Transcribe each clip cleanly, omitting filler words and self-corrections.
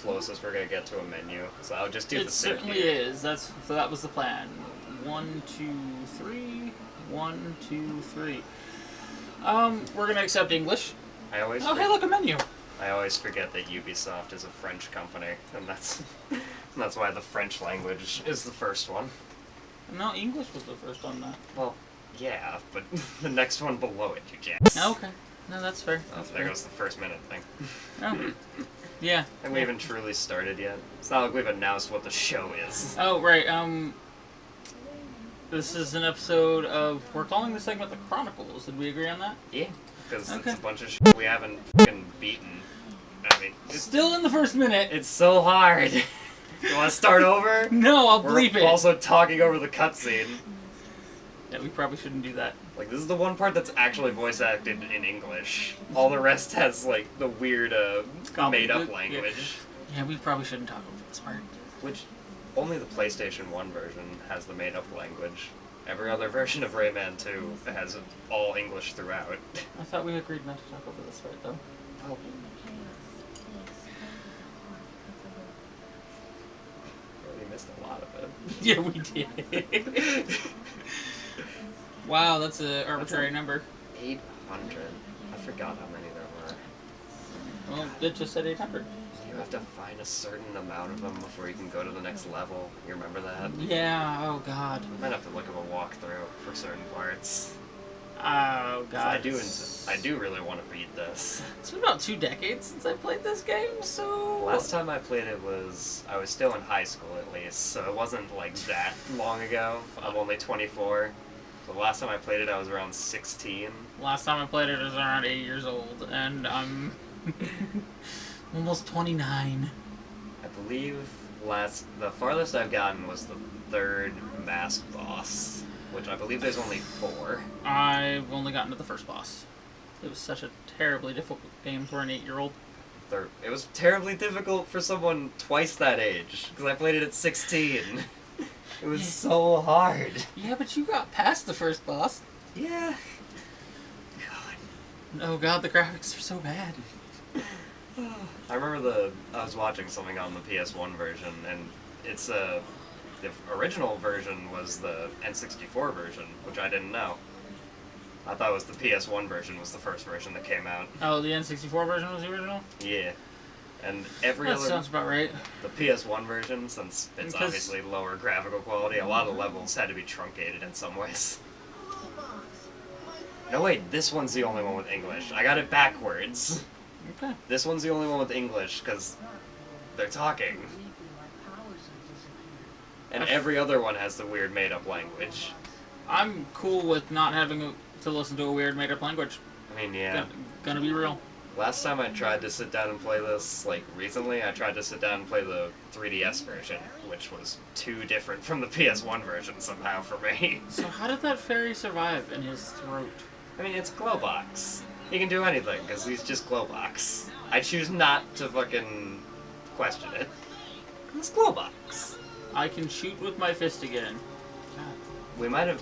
closest we're gonna get to a menu. So I'll just do It the same. certainly is. So that was the plan. 1, 2, 3. 1, 2, 3. We're gonna accept English. I always. Oh, hey, look, a menu. I always forget that Ubisoft is a French company, and that's why the French language is the first one. No, English was the first on that. Well, yeah, but the next one below it, you jacks. Okay. No, that's fair. Oh, That's there fair. goes the first minute thing. Oh. Yeah. And we haven't truly started yet. It's not like we've announced what the show is. Oh, right. This is an episode of... We're calling the segment the Chronicles. Did we agree on that? Yeah. Because Okay. it's a bunch of shit we haven't fucking beaten. I mean, Still in the first minute. it's so hard. You want to start over? No, I'll We're bleep it. also talking over the cutscene. Yeah, we probably shouldn't do that. Like, this is the one part that's actually voice acted in English. All the rest has, like, the weird, made-up Yeah. language. Yeah, we probably shouldn't talk over this part. Which, only the PlayStation 1 version has the made-up language. Every other version of Rayman 2 has all English throughout. I thought we agreed not to talk over this part, though. Oh. We missed a lot of it. Yeah, we did. Wow, that's an arbitrary number. 800. I forgot how many there were. Well, it just said 800. You have to find a certain amount of them before you can go to the next level. You remember that? Yeah, oh god. You might have to look at a walkthrough for certain parts. Oh god. I do really want to beat this. It's been about 2 decades since I played this game, so... Last time I played it I was still in high school at least, so it wasn't like that long ago. I'm only 24. The last time I played it, I was around 16. Last time I played it, I was around 8 years old, and I'm almost 29. I believe the farthest I've gotten was the 3rd mask boss, which I believe there's only 4. I've only gotten to the first boss. It was such a terribly difficult game for an 8-year-old. It was terribly difficult for someone twice that age, because I played it at 16. It was so hard. Yeah, but you got past the first boss. Yeah. Oh god, the graphics are so bad. I remember I was watching something on the PS1 version, and the original version was the N64 version, which I didn't know. I thought it was the PS1 version was the first version that came out. Oh, the N64 version was the original? Yeah. And That sounds about right. The PS1 version, since it's obviously lower graphical quality, a lot of the levels had to be truncated in some ways. No, wait, this one's the only one with English. I got it backwards. Okay. This one's the only one with English, because they're talking. And every other one has the weird made-up language. I'm cool with not having to listen to a weird made-up language. I mean, yeah. Gonna be real. Last time I tried to sit down and play this, like, recently, I tried to sit down and play the 3DS version, which was too different from the PS1 version somehow for me. So how did that fairy survive in his throat? I mean, it's Glowbox. He can do anything, because he's just Glowbox. I choose not to fucking question it. It's Glowbox. I can shoot with my fist again. God. We might have...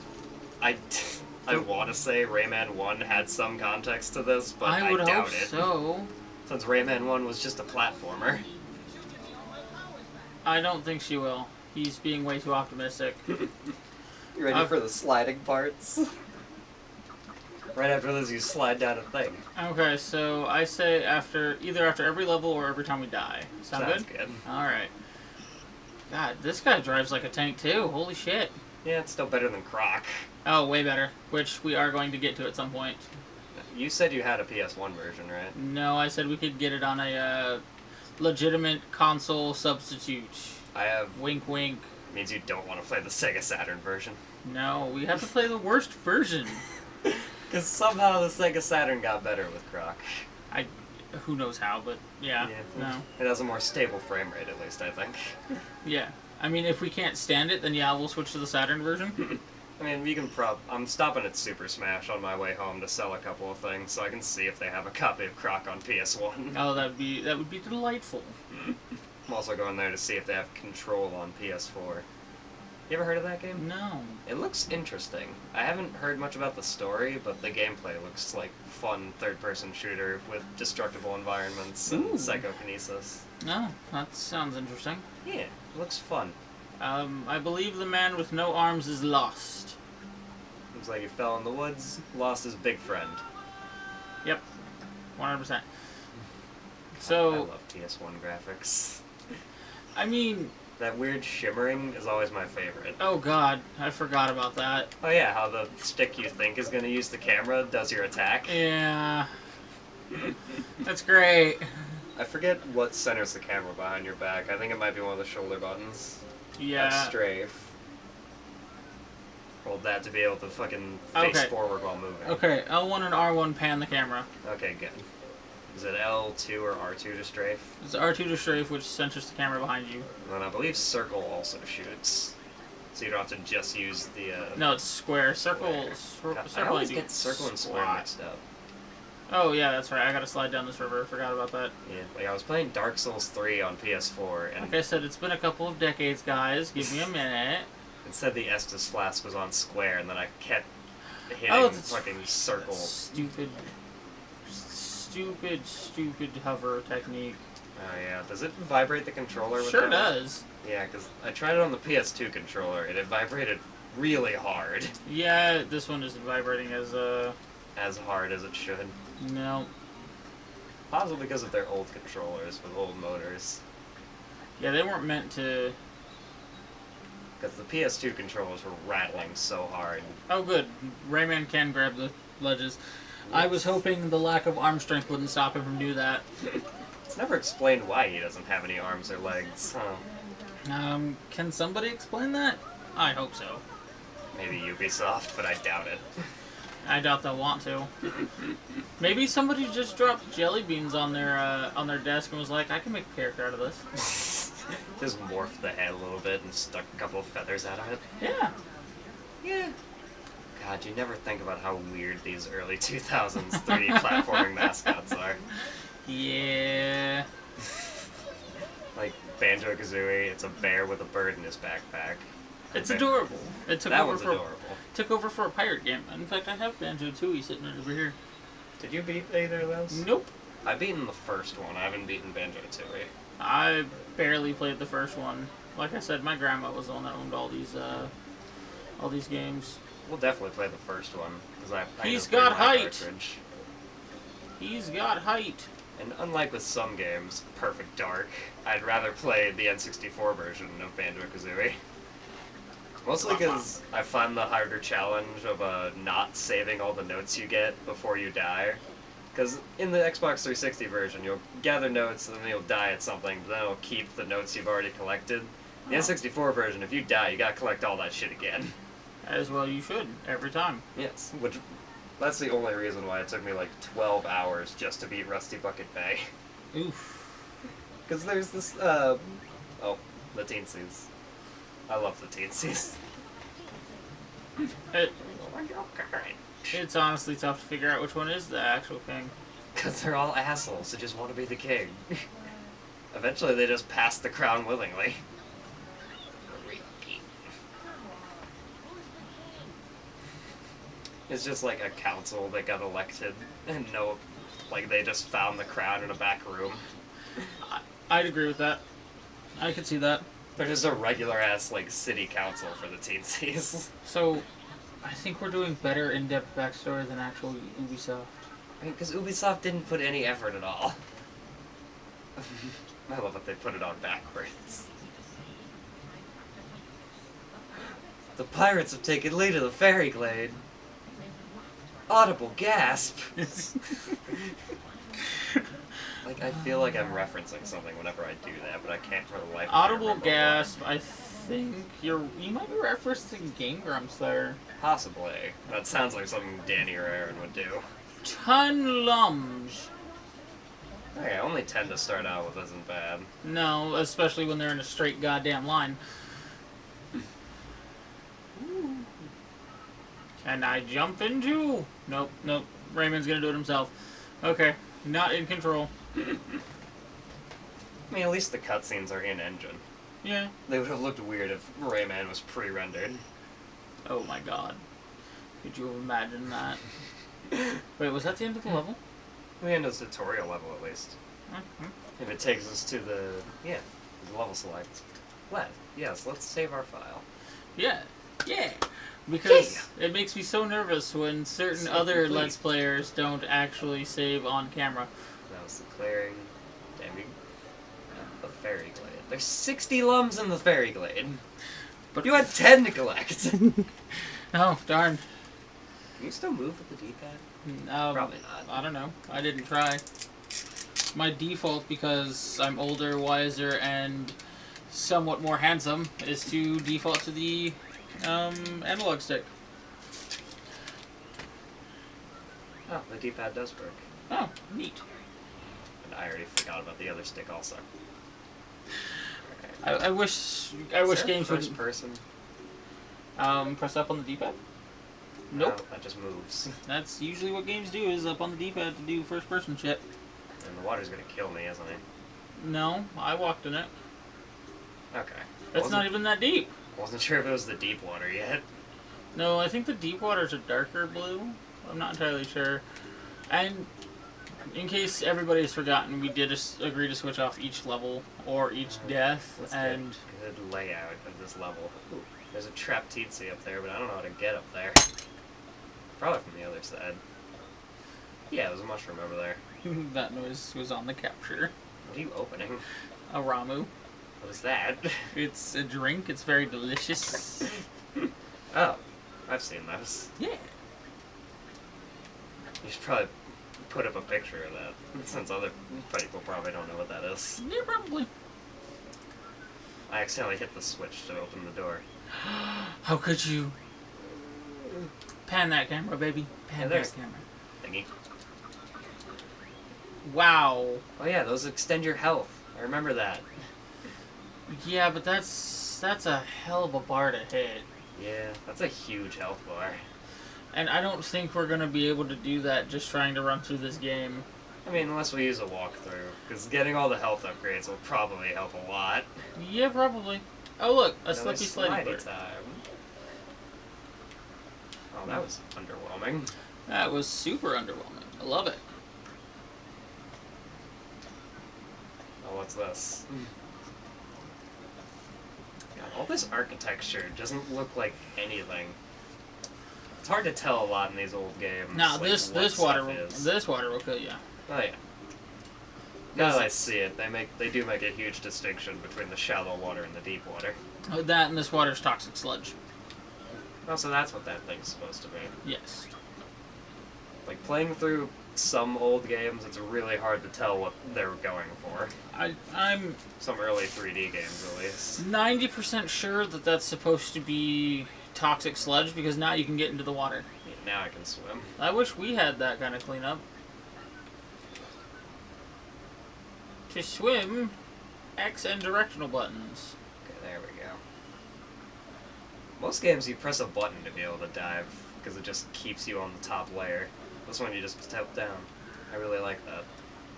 I want to say Rayman 1 had some context to this, but I would doubt hope it. so. Since Rayman 1 was just a platformer. I don't think she will. He's being way too optimistic. You ready for the sliding parts? Right after this, you slide down a thing. Okay, so I say either after every level or every time we die. Sounds good? Alright. God, this guy drives like a tank too. Holy shit. Yeah, it's still better than Croc. Oh, way better. Which we are going to get to at some point. You said you had a PS1 version, right? No, I said we could get it on a legitimate console substitute. I have... Wink, wink. Means you don't want to play the Sega Saturn version. No, we have to play the worst version. Because somehow the Sega Saturn got better with Croc. Who knows how, but yeah, no. It has a more stable frame rate, at least, I think. Yeah. I mean, if we can't stand it, then yeah, we'll switch to the Saturn version. I mean, you can I'm stopping at Super Smash on my way home to sell a couple of things, so I can see if they have a copy of Croc on PS1. Oh, that would be delightful. I'm also going there to see if they have Control on PS4. You ever heard of that game? No. It looks interesting. I haven't heard much about the story, but the gameplay looks like fun third-person shooter with destructible environments and Ooh. psychokinesis. No, that sounds interesting. Yeah, it looks fun. I believe the man with no arms is lost. Looks like he fell in the woods, lost his big friend. Yep, 100%. I So, love PS1 graphics. I mean, That weird shimmering is always my favorite. oh god, I forgot about that. Oh yeah, how the stick you think is going to use the camera does your attack. Yeah. That's great. I forget what centers the camera behind your back. I think it might be one of the shoulder buttons. Yeah. That's strafe. Hold that to be able to fucking face Okay. forward while moving. Okay, L1 and R1 pan the camera. Okay, good. Is it L2 or R2 to strafe? It's R2 to strafe, which centers the camera behind you. And then I believe circle also shoots. So you don't have to just use the... No, it's square. Circle. God, I Circle. always you get circle and square squat. mixed up. Oh yeah, that's right. I gotta slide down this river. Forgot about that. Yeah, like I was playing Dark Souls 3 on PS4, and Like I said, it's been a couple of decades, guys. Give me a minute. it said the Estus Flask was on square, and then I kept hitting that's fucking circle. Stupid hover technique. Oh yeah, does it vibrate the controller with Sure that? does. Yeah, because I tried it on the PS2 controller, and it vibrated really hard. Yeah, this one isn't vibrating as As hard as it should. no. Possibly because of their old controllers with old motors. Yeah, they weren't meant to. Because the PS2 controllers were rattling so hard. Oh, good. Rayman can grab the ledges. I was hoping the lack of arm strength wouldn't stop him from doing that. It's never explained why he doesn't have any arms or legs. Huh. Can somebody explain that? I hope so. Maybe Ubisoft, but I doubt it. I doubt they'll want to. Maybe somebody just dropped jelly beans on their desk and was like, I can make a character out of this. Just morphed the head a little bit and stuck a couple of feathers out of it. Yeah. Yeah. God, you never think about how weird these early 2000s 3D platforming mascots are. Yeah. Like Banjo-Kazooie, it's a bear with a bird in his backpack. It's adorable. It took That over was for adorable. took over for a pirate game. In fact, I have Banjo-Tooie sitting over here. Did you beat either of those? Nope. I've beaten the first one. I haven't beaten Banjo-Tooie. I barely played the first one. Like I said, my grandma was the one that owned all these games. We'll definitely play the first one because I He's just played got my height. cartridge. He's got height. And unlike with some games, Perfect Dark, I'd rather play the N64 version of Banjo-Kazooie. Mostly because I find the harder challenge of not saving all the notes you get before you die. Because in the Xbox 360 version, you'll gather notes and then you'll die at something, but then it'll keep the notes you've already collected. The N64 version, if you die, you gotta collect all that shit again. As well you should, every time. Yes, which that's the only reason why it took me like 12 hours just to beat Rusty Bucket Bay. Oof. Because there's this, the teensies. I love the teensies. It's honestly tough to figure out which one is the actual king. Because they're all assholes who just want to be the king. Eventually they just pass the crown willingly. It's just like a council that got elected and they just found the crown in a back room. I'd agree with that. I could see that. They're just a regular ass city council for the teensies. So, I think we're doing better in-depth backstory than actual Ubisoft. I mean, because Ubisoft didn't put any effort at all. I love that they put it on backwards. The pirates have taken Lee to the fairy glade. Audible gasp. I feel like I'm referencing something whenever I do that, but I can't for the life of me Audible remember gasp. I think you might be referencing Game Grumps there. what. Possibly. That sounds like something Danny or Aaron would do. Ton lums. Okay, only 10 to start out with isn't bad. No, especially when they're in a straight goddamn line. Can I jump into? Nope. Rayman's gonna do it himself. Okay, not in control. I mean, at least the cutscenes are in-engine. Yeah. They would have looked weird if Rayman was pre-rendered. Oh my god. Could you imagine that? Wait, was that the end of the level? The end of the tutorial level, at least. Mm-hmm. If it takes us to the level select. Let's save our file. Yeah. Yeah. Because it makes me so nervous when certain So other complete. Let's Players don't actually save on camera. That was the clearing. Damn you. The fairy glade. There's 60 lums in the fairy glade. But you had 10 to collect. Oh, darn. Can you still move with the D-pad? Probably not. I don't know. I didn't try. My default, because I'm older, wiser, and somewhat more handsome, is to default to the analog stick. Oh, the D-pad does work. Oh, neat. And I already forgot about the other stick also. I wish games first would person. press up on the D-pad. Nope. No, that just moves. That's usually what games do, is up on the D-pad to do first-person shit. And the water's gonna kill me, isn't it? No, I walked in it. Okay. It's not even that deep. Wasn't sure if it was the deep water yet. No, I think the deep water's a darker blue. I'm not entirely sure. And in case everybody's forgotten, we did agree to switch off each level or each death. That's And good layout of this level. Ooh, there's a trap Tsetse up there, but I don't know how to get up there. Probably from the other side. Yeah, there's a mushroom over there. that noise was on the capture. What are you opening? A ramu. What is that? It's a drink. It's very delicious. Oh, I've seen those. Yeah. You should probably put up a picture of that, since other people probably don't know what that is. Yeah, probably. I accidentally hit the switch to open the door. How could you? Pan that camera, baby. Pan Yeah, that there's- camera. Thingy. Wow. Oh yeah, those extend your health. I remember that. Yeah, but that's a hell of a bar to hit. Yeah, that's a huge health bar. And I don't think we're going to be able to do that just trying to run through this game. I mean, unless we use a walkthrough, because getting all the health upgrades will probably help a lot. Yeah, probably. Oh, look, a Another slippy slidey bird. time. Oh, that was underwhelming. That was super underwhelming. I love it. Oh, what's this? God, all this architecture doesn't look like anything. It's hard to tell a lot in these old games. Now, like, this what water stuff is. will kill you. Oh yeah. Now that I see it, they do make a huge distinction between the shallow water and the deep water. That and this water's toxic sludge. Oh, so that's what that thing's supposed to be. Yes. Like, playing through some old games, it's really hard to tell what they're going for. I'm Some early 3D games, at least. 90% sure that that's supposed to be toxic sludge, because now you can get into the water. Yeah, now I can swim. I wish we had that kind of cleanup. To swim, X and directional buttons. Okay, there we go. Most games you press a button to be able to dive, because it just keeps you on the top layer. This one you just step down. I really like that.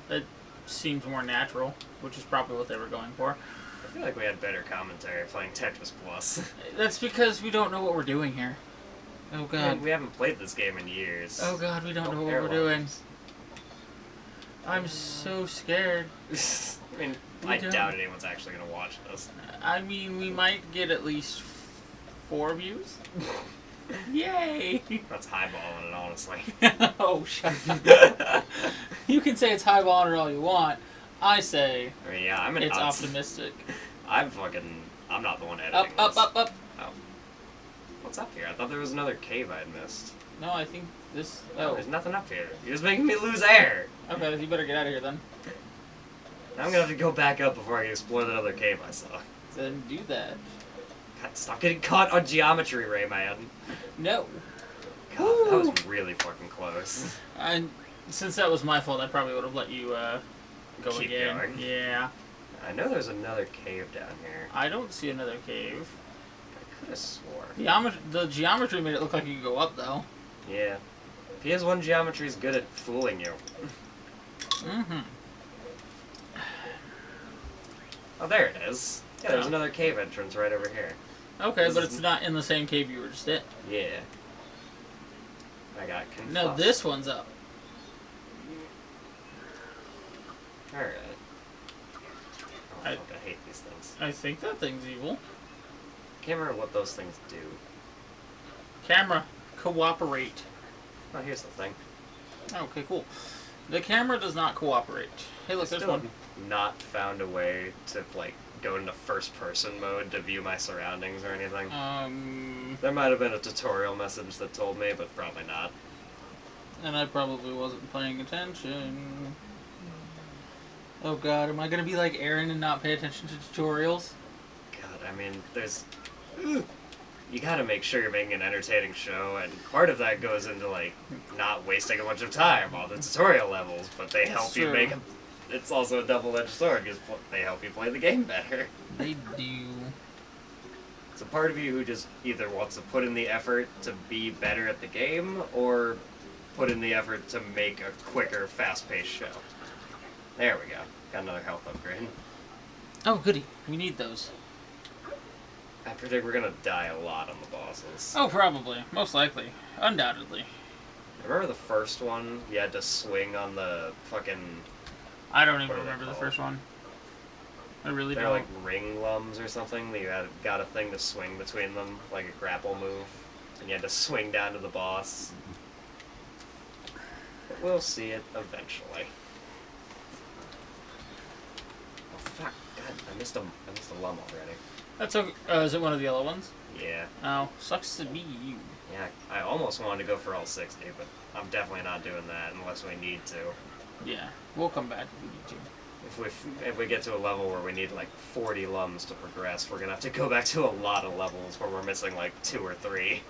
That seems more natural, which is probably what they were going for. I feel like we had better commentary playing Tetris Plus. That's because we don't know what we're doing here. Oh I god. mean, we haven't played this game in years. Oh god, we don't know what air we're doing. levels. I'm so scared. I mean, We I don't. doubt anyone's actually going to watch this. I mean, we might get at least 4 views. Yay! That's highballing it, honestly. Oh, shut up. You can say it's highballing it all you want. I say I mean, yeah, I'm an it's nuts. optimistic. I'm not the one editing Up, this. up. Oh. What's up here? I thought there was another cave I'd missed. No, I think this... No, Oh, there's nothing up here. You're just making me lose air. okay, you better get out of here then. Now I'm gonna have to go back up before I can explore that other cave I saw. Then do that. God, stop getting caught on geometry, Rayman. No. God, that was really fucking close. And since that was my fault, I probably would have let you go Keep again. going. Yeah. I know there's another cave down here. I don't see another cave. I could have swore. The geometry made it look like you could go up, though. Yeah. PS1 geometry is good at fooling you. Mm-hmm. Oh, there it is. Yeah, there's another cave entrance right over here. Okay, This but is- it's not in the same cave you were just in. Yeah. I got confused. No, this one's up. Alright. Oh, I- fuck, I hate these things. I think that thing's evil. Can't remember what those things do. Camera, cooperate. Oh, here's the thing. Okay, cool. The camera does not cooperate. Hey, look, there's Still one. not found a way to, like, go into first-person mode to view my surroundings or anything. There might have been a tutorial message that told me, but probably not. And I probably wasn't paying attention. Oh god, am I gonna be like Aaron and not pay attention to tutorials? God, I mean, there's... You gotta make sure you're making an entertaining show, and part of that goes into, like, not wasting a bunch of time on the tutorial levels, but they help you true. make a... It's also a double-edged sword, because they help you play the game better. They do. It's a part of you who just either wants to put in the effort to be better at the game, or put in the effort to make a quicker, fast-paced show. There we go. Got another health upgrade. Oh, goody. We need those. I predict we're gonna die a lot on the bosses. Oh, probably. Most likely. Undoubtedly. Remember the first one? You had to swing on the fucking... I don't even What are they remember the called? first one. I really They're don't. like ring lums or something. You had got a thing to swing between them, like a grapple move. And you had to swing down to the boss. But we'll see it eventually. Oh fuck, god, I missed a lum already. That's okay. Is it one of the yellow ones? Yeah. Oh, sucks to be you. Yeah, I almost wanted to go for all 60, but I'm definitely not doing that unless we need to. Yeah, we'll come back if we need to. If we get to a level where we need like 40 lums to progress, we're gonna have to go back to a lot of levels where we're missing like 2 or 3.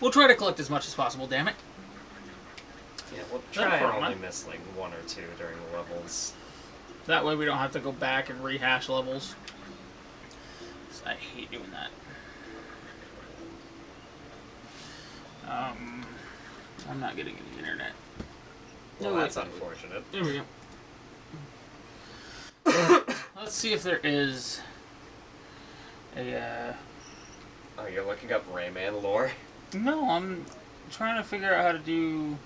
We'll try to collect as much as possible, damn it. Yeah, we'll Not try a and problem. only miss like 1 or 2 during the levels. That way we don't have to go back and rehash levels. 'Cause I hate doing that. I'm not getting any internet. Well, No, that's wait. unfortunate. There we go. Let's see if there is a, Oh, you're looking up Rayman lore? No, I'm trying to figure out how to do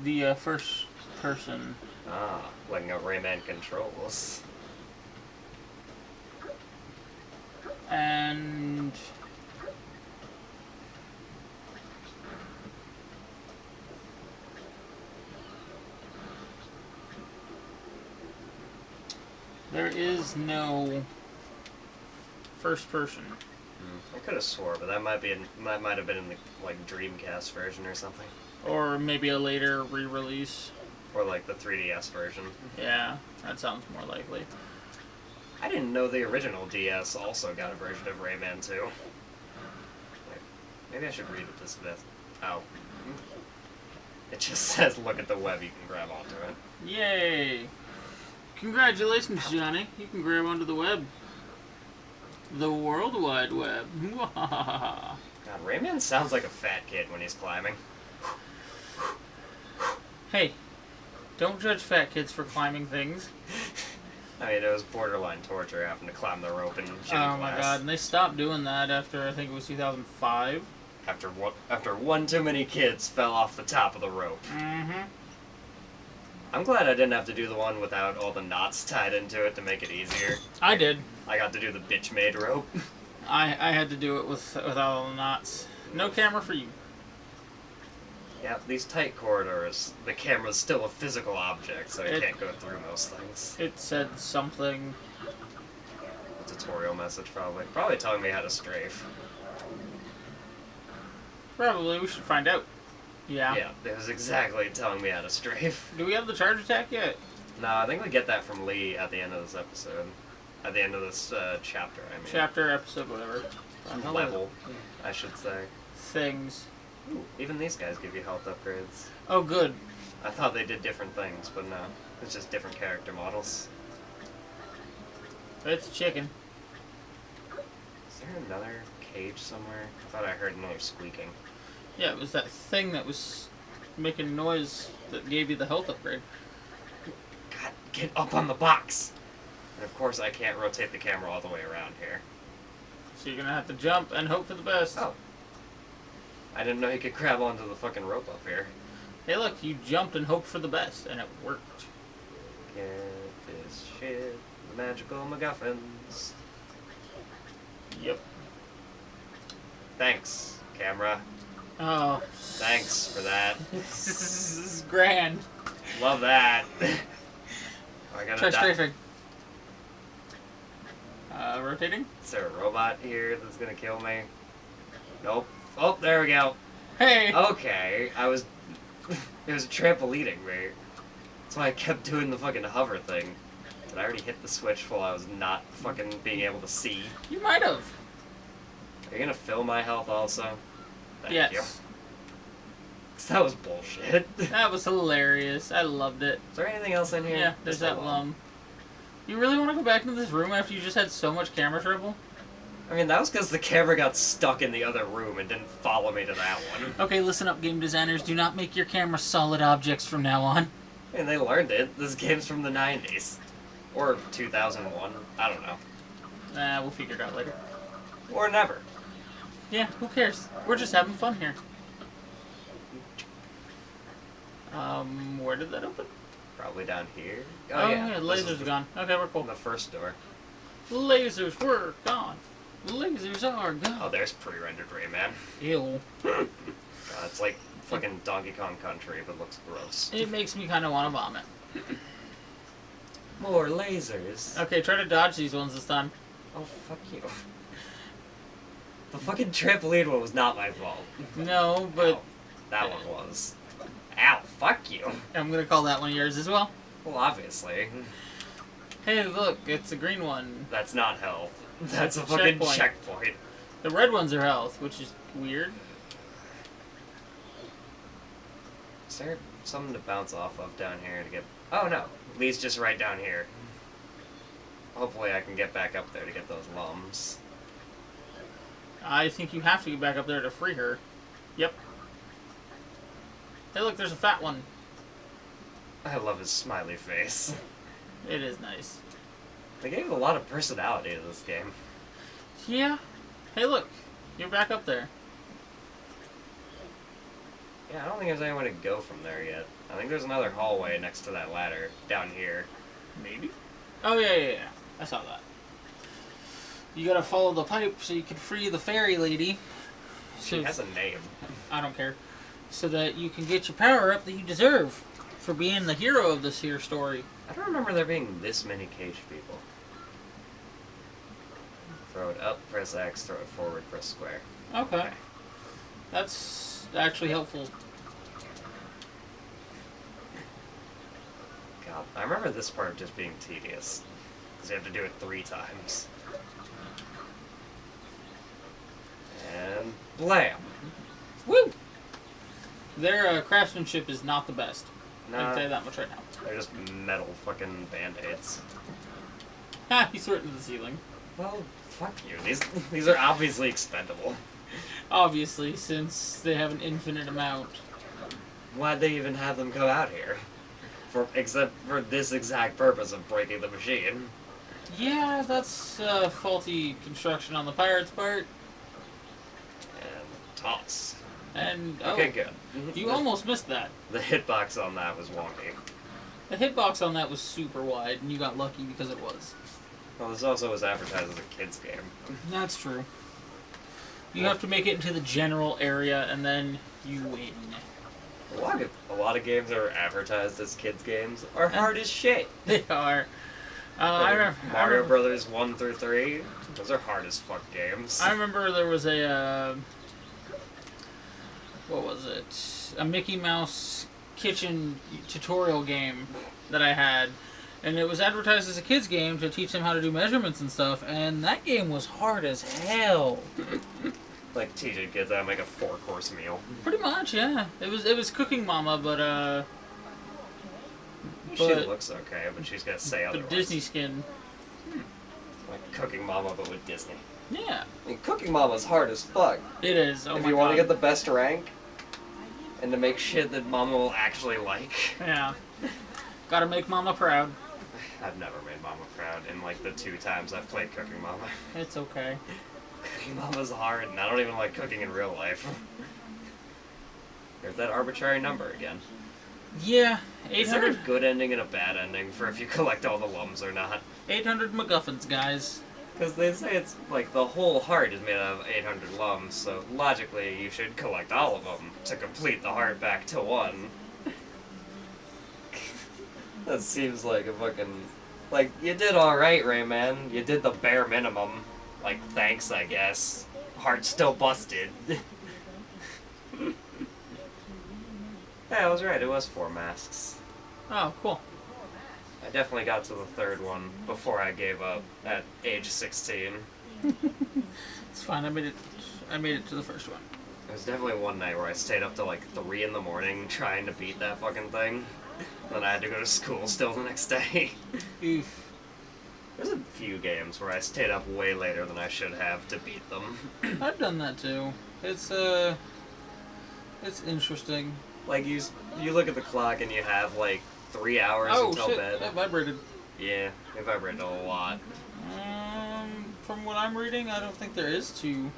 the first person. Ah, looking up Rayman controls. And there is no first person. I could have swore, but that might have been in the like Dreamcast version or something, Or maybe a later re-release. or like the 3DS version. Yeah, that sounds more likely. I didn't know the original DS also got a version of Rayman 2. Wait, maybe I should read it this bit. Oh. It just says look at the web, you can grab onto it. Yay! Congratulations, Johnny. You can grab onto the web. The World Wide Web. God, Rayman sounds like a fat kid when he's climbing. Hey, don't judge fat kids for climbing things. I mean, it was borderline torture having to climb the rope in gym Oh my class. god, and they stopped doing that after I think it was 2005. After one too many kids fell off the top of the rope. Mm-hmm. I'm glad I didn't have to do the one without all the knots tied into it to make it easier. I did. I got to do the bitch-made rope. I had to do it without all the knots. No camera for you. Yeah, these tight corridors, the camera's still a physical object, so you It- can't go through most things. It said something. A tutorial message, probably. Probably telling me how to strafe. Probably we should find out. Yeah. Yeah, it was exactly telling me how to strafe. Do we have the charge attack yet? No, I think we get that from Lee at the end of this episode. At the end of this chapter, I mean. Chapter, episode, whatever. Level, I should say. Things. Ooh, even these guys give you health upgrades. Oh, good. I thought they did different things, but no. It's just different character models. It's chicken. Is there another cage somewhere? I thought I heard another squeaking. Yeah, it was that thing that was making noise that gave you the health upgrade. God, get up on the box! And of course, I can't rotate the camera all the way around here. So you're gonna have to jump and hope for the best. Oh. I didn't know you could grab onto the fucking rope up here. Hey, look, you jumped and hoped for the best, and it worked. Get this shit, magical MacGuffins. Yep. Thanks, camera. Oh. Thanks for that. This is grand. Love that. I gotta Try die. strafing. Rotating? Is there a robot here that's gonna kill me? Nope. Oh, there we go. Hey! Okay, it was trampolining me. That's why I kept doing the fucking hover thing. Did I already hit the switch while I was not fucking being able to see? You might have. Are you gonna fill my health also? Thank Yes. you. 'Cause that was bullshit. That was hilarious. I loved it. Is there anything else in here? Yeah, there's Just a that lum. You really want to go back into this room after you just had so much camera trouble? I mean, that was because the camera got stuck in the other room and didn't follow me to that one. Okay, listen up, game designers. Do not make your camera solid objects from now on. And they learned it. This game's from the 90s. Or 2001. I don't know. We'll figure it out later. Or never. Yeah, who cares? We're just having fun here. Where did that open? Probably down here. Oh yeah, this lasers is are gone. Okay, we're cool. the first door. Lasers were gone. Lasers are gone. Oh, there's pre-rendered Rayman. Ew. It's like fucking Donkey Kong Country, but looks gross. It makes me kind of want to vomit. More lasers. Okay, try to dodge these ones this time. Oh, fuck you. The fucking trampoline one was not my fault. No, but Ow. That one was. Ow, fuck you. I'm gonna call that one yours as well. Well, obviously. Hey, look, it's a green one. That's not health. That's a a fucking checkpoint. checkpoint. The red ones are health, which is weird. Is there something to bounce off of down here to get... Oh, no. Lee's just right down here. Hopefully I can get back up there to get those lums. I think you have to get back up there to free her. Yep. Hey, look, there's a fat one. I love his smiley face. It is nice. They gave a lot of personality to this game. Yeah. Hey, look, you're back up there. Yeah, I don't think there's anywhere to go from there yet. I think there's another hallway next to that ladder down here. Maybe? Oh, yeah. I saw that. You gotta follow the pipe so you can free the fairy lady. She has a name. I don't care. So that you can get your power up that you deserve for being the hero of this here story. I don't remember there being this many cage people. Throw it up, press X, throw it forward, press square. Okay. That's actually helpful. God, I remember this part just being tedious. Because you have to do it 3 times. And blam! Woo! Their craftsmanship is not the best. I can tell you Nah, that much right now. they're just metal fucking band-aids. Ha! He threw it into the ceiling. Well, fuck you. These are obviously expendable. Obviously, since they have an infinite amount. Why'd they even have them go out here? Except for this exact purpose of breaking the machine. Yeah, that's faulty construction on the pirate's part. And toss. And Okay, good. You almost missed that. The hitbox on that was wonky. The hitbox on that was super wide, and you got lucky because it was. Well, this also was advertised as a kid's game. That's true. You have to make it into the general area, and then you win. A lot of games that are advertised as kids' games are hard as shit. They are. I remember Mario Brothers 1 through 3, those are hard as fuck games. I remember there was a what was it? A Mickey Mouse kitchen tutorial game that I had, and it was advertised as a kid's game to teach them how to do measurements and stuff. And that game was hard as hell. Like teaching kids how to make a 4-course meal. Pretty much, yeah. It was Cooking Mama, but She looks okay, but she's gonna say otherwise. Disney skin. Like Cooking Mama, but with Disney. Yeah, I mean, Cooking Mama's hard as fuck. it is. Oh if my you god. want to get the best rank, and to make shit that Mama will actually like. Yeah. Gotta make Mama proud. I've never made Mama proud in like the 2 times I've played Cooking Mama. It's okay. Cooking Mama's hard, and I don't even like cooking in real life. There's that arbitrary number again. Yeah, Is there a 800. good ending and a bad ending for if you collect all the lums or not? 800 MacGuffins, guys. Because they say it's like the whole heart is made out of 800 lums, so logically you should collect all of them to complete the heart back to 1. That seems like a fucking... Like, you did alright, Rayman. You did the bare minimum. Like, thanks, I guess. Heart still busted. Yeah, I was right. It was 4 masks. Oh, cool. I definitely got to the 3rd one before I gave up at age 16. It's fine. I made it to the first one. There was definitely one night where I stayed up till like 3 in the morning trying to beat that fucking thing. Then I had to go to school still the next day. Oof. There's a few games where I stayed up way later than I should have to beat them. I've done that too. It's interesting. Like you look at the clock and you have like 3 hours until shit, bed. that vibrated. Yeah, it vibrated a lot. From what I'm reading, I don't think there is 2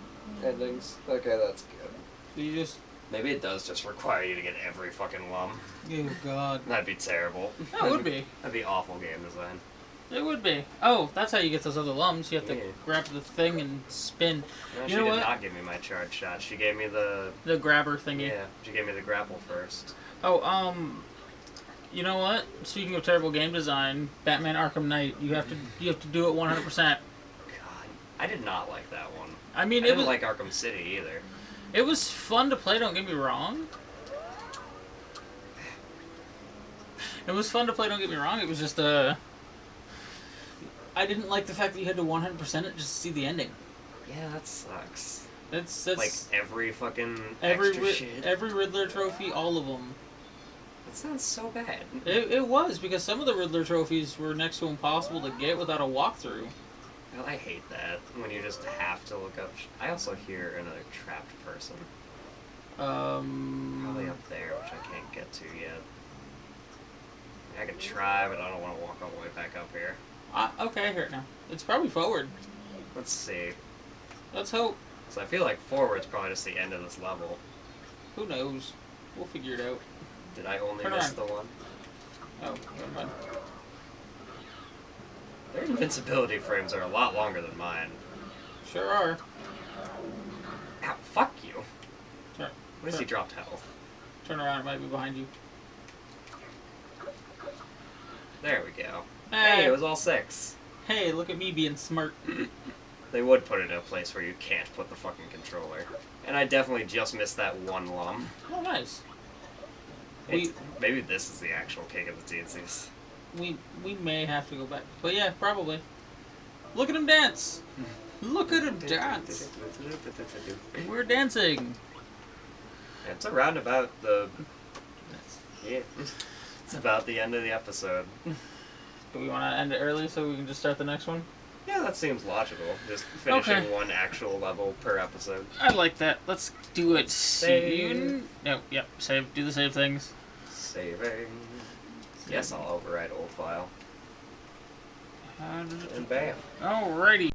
Endings. Okay, that's good. So you just... Maybe it does just require you to get every fucking lum. Oh, God. That'd be terrible. That would be. That'd be awful game design. It would be. Oh, that's how you get those other lums. You have to Yeah. grab the thing and spin. No, You she know did what? not give me my charge shot. She gave me the... The grabber thingy. Yeah, she gave me the grapple first. Oh, you know what? Speaking of terrible game design, Batman Arkham Knight, you have to do it 100%. God, I did not like that one. I mean, I it didn't was like Arkham City either. it was fun to play, don't get me wrong. It was fun to play, don't get me wrong. It was just I didn't like the fact that you had to 100% it just to see the ending. Yeah, that sucks. That's Like every fucking every extra shit. every Riddler trophy, all of them. That sounds so bad. It was, because some of the Riddler trophies were next to impossible to get without a walkthrough. Well, I hate that when you just have to look up. I also hear another trapped person. Probably up there, which I can't get to yet. I could try, but I don't want to walk all the way back up here. Okay, I hear it now. It's probably forward. Let's see. Let's hope. So I feel like forward's probably just the end of this level. Who knows? We'll figure it out. Did I only Turn miss around. the one? Oh, never mind. Their invincibility frames are a lot longer than mine. Sure are. Ow, fuck you. Turn, What has he dropped health? turn around, it might be behind you. There we go. Hey. Hey, it was all 6. Hey, look at me being smart. They would put it in a place where you can't put the fucking controller. And I definitely just missed that one lum. Oh, nice. Maybe this is the actual king of the teensies. We may have to go back. But yeah, probably. Look at him dance! Look at him dance! We're dancing! It's around about the... Yeah. It's about the end of the episode. Do we want to end it early so we can just start the next one? Yeah, that seems logical. Just finishing Okay. one actual level per episode. I like that. Let's do it Save. soon. No, yep, save. Do the save things. Saving. Yes, I'll override old file. How did it... And bam. Alrighty.